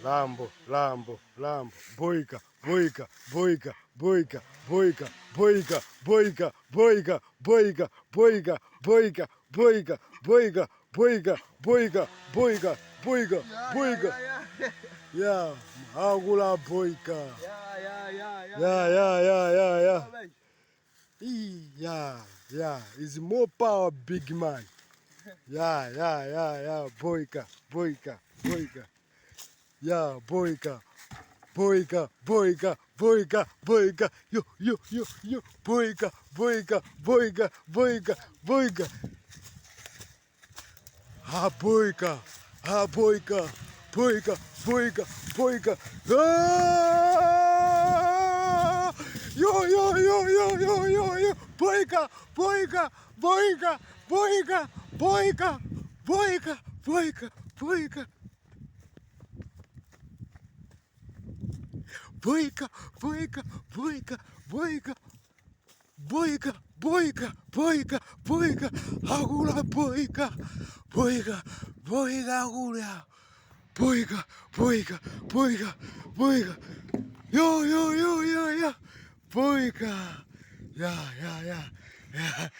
Lambo, Lambo, Lambo, boika, boika, boika, boika, boika, boika, boika, boika, boika, boika, boika, boika, boika, boika, boika, boika, boika, boika. Yeah, agula boika. Yeah. Yeah. He's more power, big man. Yeah. Boika, boika, boika. Yeah, boika. Boika, boika, boika, boika, yo, boika, boika, boika, boika, boika. Boika, boika, boika, boika, boika. Ah! Yo, boika, boika, boika, boika, boika, boika, boika, boika. Boika, boika, boika, boika, boika, boika, boika, boika, agula boika, boika, boika, agula, boika, boika, boika, boika, yo, boika, yeah.